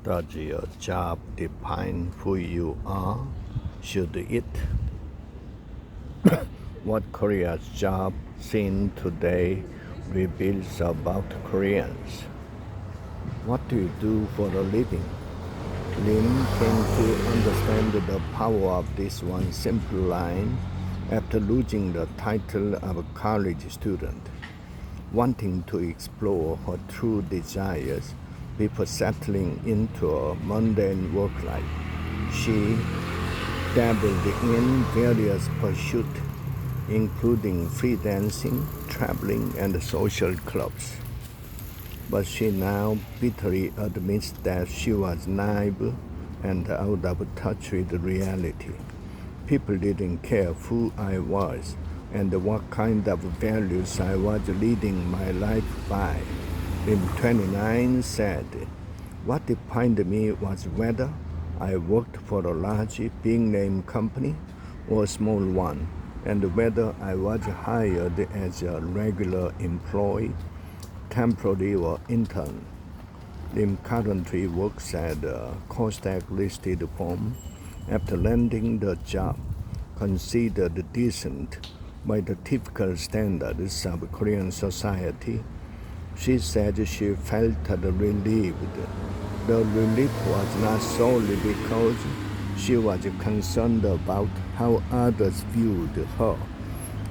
Does your job define who you are? Should it? What Korea's job scene today reveals about Koreans? What do you do for a living? Lim came to understand the power of this one simple line after losing the title of a college student. Wanting to explore her true desires before settling into a mundane work life, she dabbled in various pursuits, including freelancing, traveling, and social clubs. But she now bitterly admits that she was naive and out of touch with reality. People didn't care who I was and what kind of values I was leading my life by. Lim 29 said, "What defined me was whether I worked for a large big name company or a small one, and whether I was hired as a regular employee, temporary or intern." Lim currently works at a Kosdaq-listed firm after landing the job, considered decent by the typical standards of Korean society. She said she felt relieved. The relief was not solely because she was concerned about how others viewed her,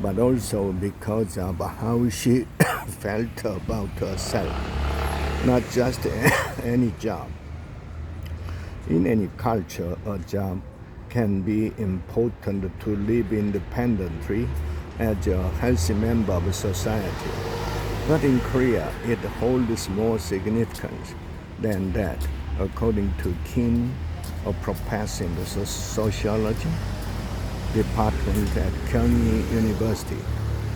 but also because of how she felt about herself. Not just any job. In any culture, a job can be important to live independently as a healthy member of society. But in Korea, it holds more significance than that, according to Kim, a professor in the sociology department at Kyunghee University.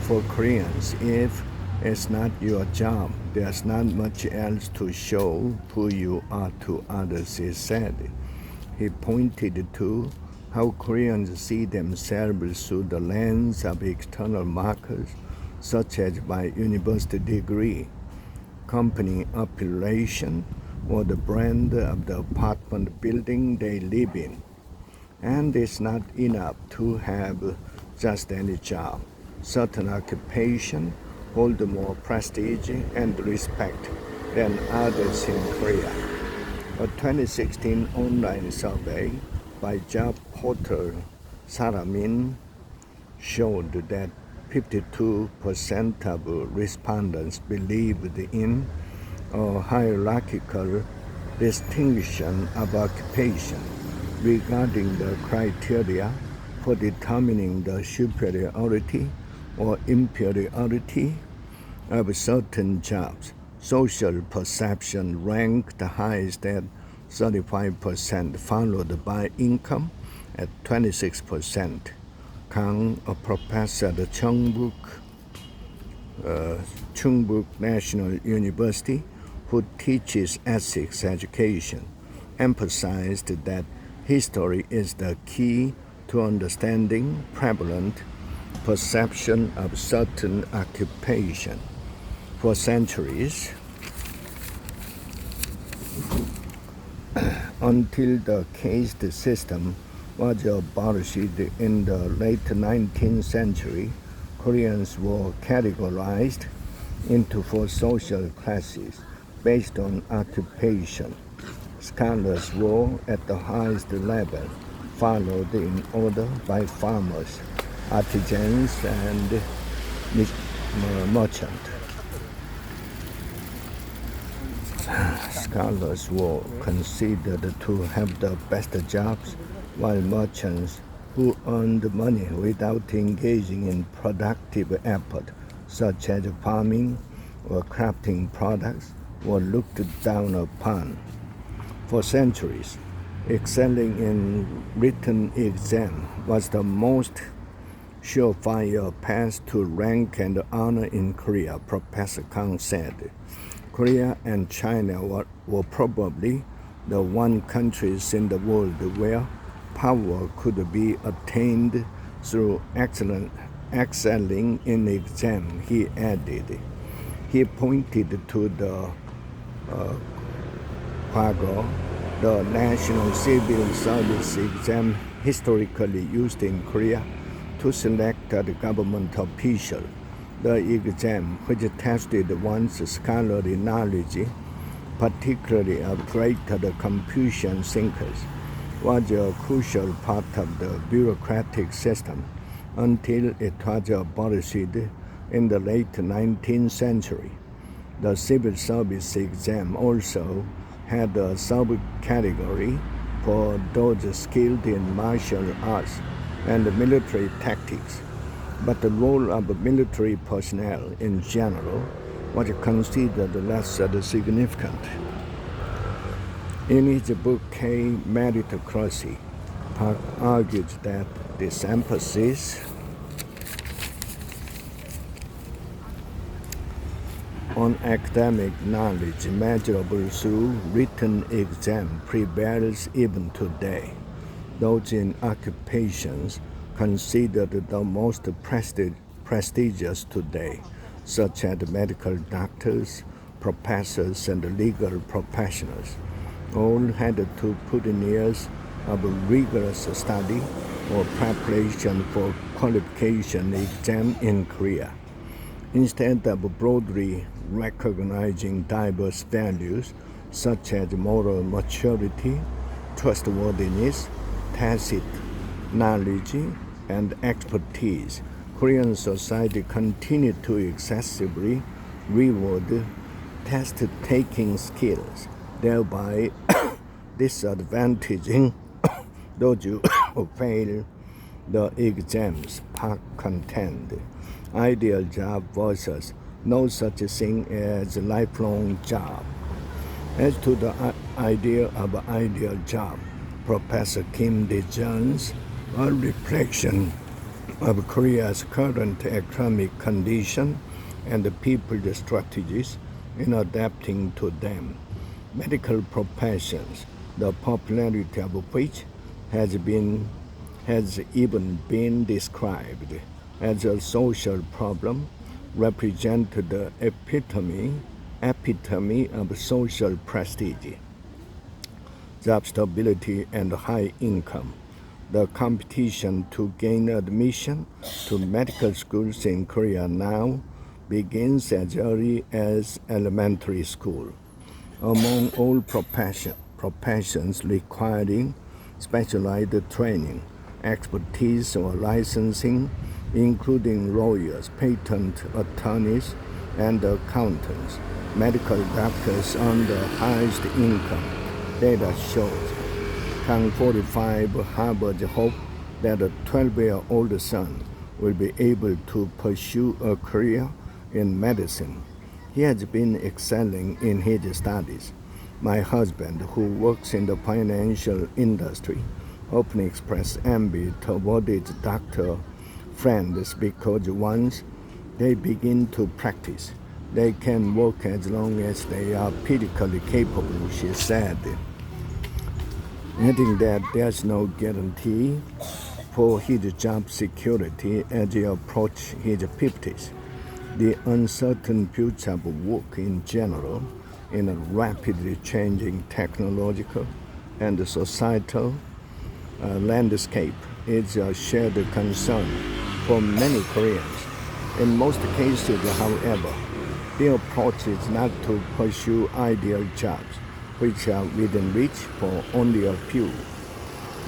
For Koreans, if it's not your job, there's not much else to show who you are to others, he said. He pointed to how Koreans see themselves through the lens of external markers, such as by university degree, company affiliation, or the brand of the apartment building they live in. And it's not enough to have just any job. Certain occupations hold more prestige and respect than others in Korea. A 2016 online survey by job portal Saramin showed that 52% of respondents believed in a hierarchical distinction of occupation regarding the criteria for determining the superiority or inferiority of certain jobs. Social perception ranked highest at 35%, followed by income at 26%. Kang, a professor at the Chungbuk National University, who teaches ethics education, emphasized that history is the key to understanding prevalent perception of certain occupation. For centuries, until the caste system was abolished in the late 19th century, Koreans were categorized into 4 social classes based on occupation. Scholars were at the highest level, followed in order by farmers, artisans, and merchants. Scholars were considered to have the best jobs, while merchants who earned money without engaging in productive effort, such as farming or crafting products, were looked down upon. For centuries, excelling in written exam was the most surefire path to rank and honor in Korea, Professor Kang said. Korea and China were probably the one countries in the world where power could be attained through excelling in exam, he added. He pointed to the Kwagor The National Civil Service exam historically used in Korea to select the government official. The exam, which tested one's scholarly knowledge, particularly of greater Confucian thinkers, was a crucial part of the bureaucratic system until it was abolished in the late 19th century. The civil service exam also had a subcategory for those skilled in martial arts and military tactics, but the role of military personnel in general was considered less significant. In his book K. Meritocracy, Park argues that this emphasis on academic knowledge measurable through written exam prevails even today. Those in occupations considered the most prestigious today, such as medical doctors, professors, and legal professionals, all had to put in years of rigorous study or preparation for qualification exam in Korea. Instead of broadly recognizing diverse values such as moral maturity, trustworthiness, tacit knowledge, and expertise, Korean society continued to excessively reward test-taking skills, thereby disadvantaging those who fail the exams. Park contend. Ideal job versus no such thing as a lifelong job. As to the idea of ideal job, Professor Kim Dae-jun's a reflection of Korea's current economic condition and the people's strategies in adapting to them. Medical professions, the popularity of which has even been described as a social problem, represent the epitome of social prestige, job stability, and high income. The competition to gain admission to medical schools in Korea now begins as early as elementary school. Among all professions requiring specialized training, expertise, or licensing, including lawyers, patent attorneys, and accountants, medical doctors earn the highest income. Data shows Kang 45 harbors hope that a 12-year-old son will be able to pursue a career in medicine. He has been excelling in his studies. My husband, who works in the financial industry, often expresses envy toward his doctor friends because once they begin to practice, they can work as long as they are physically capable, she said, adding that there's no guarantee for his job security as he approaches his 50s. The uncertain future of work in general in a rapidly changing technological and societal landscape is a shared concern for many Koreans. In most cases, however, the approach is not to pursue ideal jobs, which are within reach for only a few.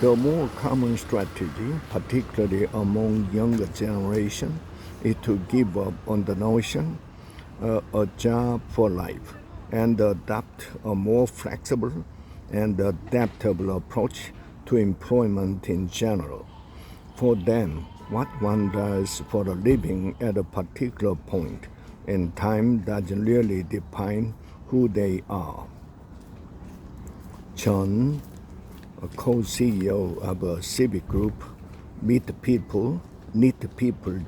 The more common strategy, particularly among younger generation, is to give up on the notion a job for life and adopt a more flexible and adaptable approach to employment in general. For them, what one does for a living at a particular point in time doesn't really define who they are. Chun, a co-CEO of a civic group, Meet People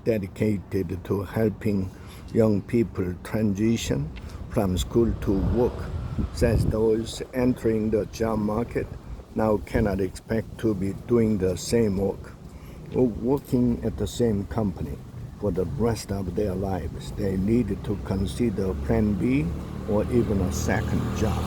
dedicated to helping young people transition from school to work, says those entering the job market now cannot expect to be doing the same work or working at the same company for the rest of their lives. They need to consider Plan B or even a second job.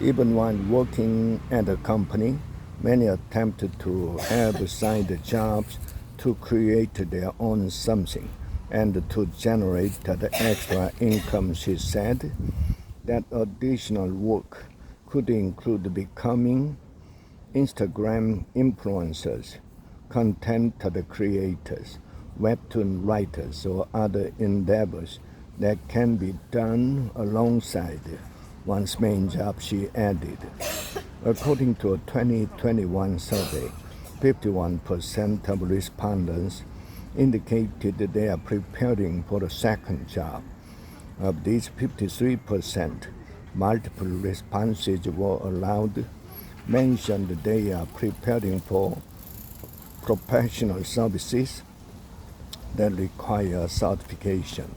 Even while working at a company, many attempted to have side jobs to create their own something and to generate the extra income, she said. That additional work could include becoming Instagram influencers, content creators, webtoon writers, or other endeavors that can be done alongside one's main job, she added. According to a 2021 survey, 51% of respondents indicated that they are preparing for a second job. Of these 53%, multiple responses were allowed mentioned they are preparing for professional services that require certification.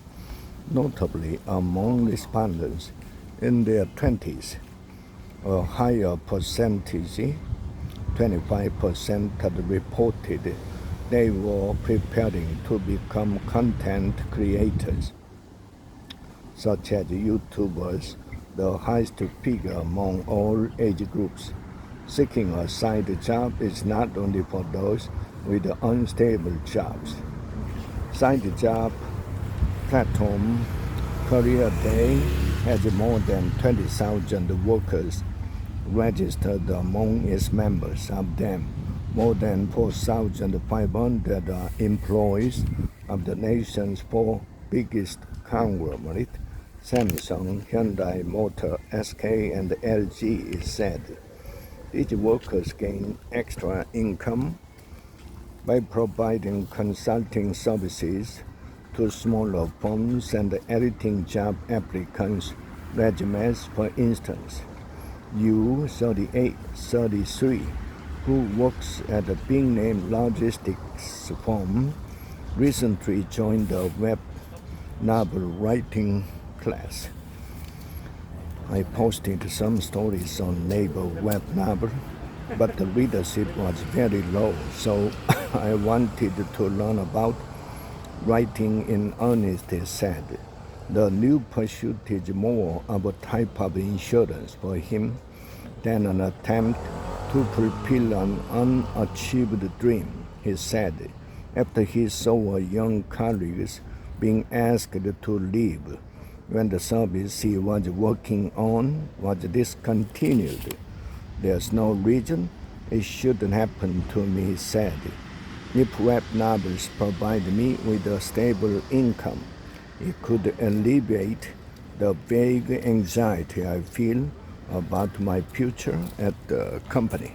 Notably, among respondents in their 20s, a higher percentage, 25%, had reported they were preparing to become content creators, such as YouTubers, the highest figure among all age groups. Seeking a side job is not only for those with unstable jobs. Side job platform Career Day has more than 20,000 workers registered among its members. Of them, more than 4,500 are employees of the nation's four biggest conglomerates, Samsung, Hyundai Motor, SK, and LG, it said. These workers gain extra income by providing consulting services to smaller firms and editing job applicants' resumes. For instance, U38, 33, who works at a big name logistics firm, recently joined a web novel writing class. I posted some stories on Naver web novel, but the readership was very low, so I wanted to learn about writing in earnest, he said. The new pursuit is more of a type of insurance for him than an attempt to fulfill an unachieved dream, he said, after he saw a young colleague being asked to leave when the service he was working on was discontinued. There's no reason it shouldn't happen to me, he said. If web novels provide me with a stable income, it could alleviate the vague anxiety I feel about my future at the company.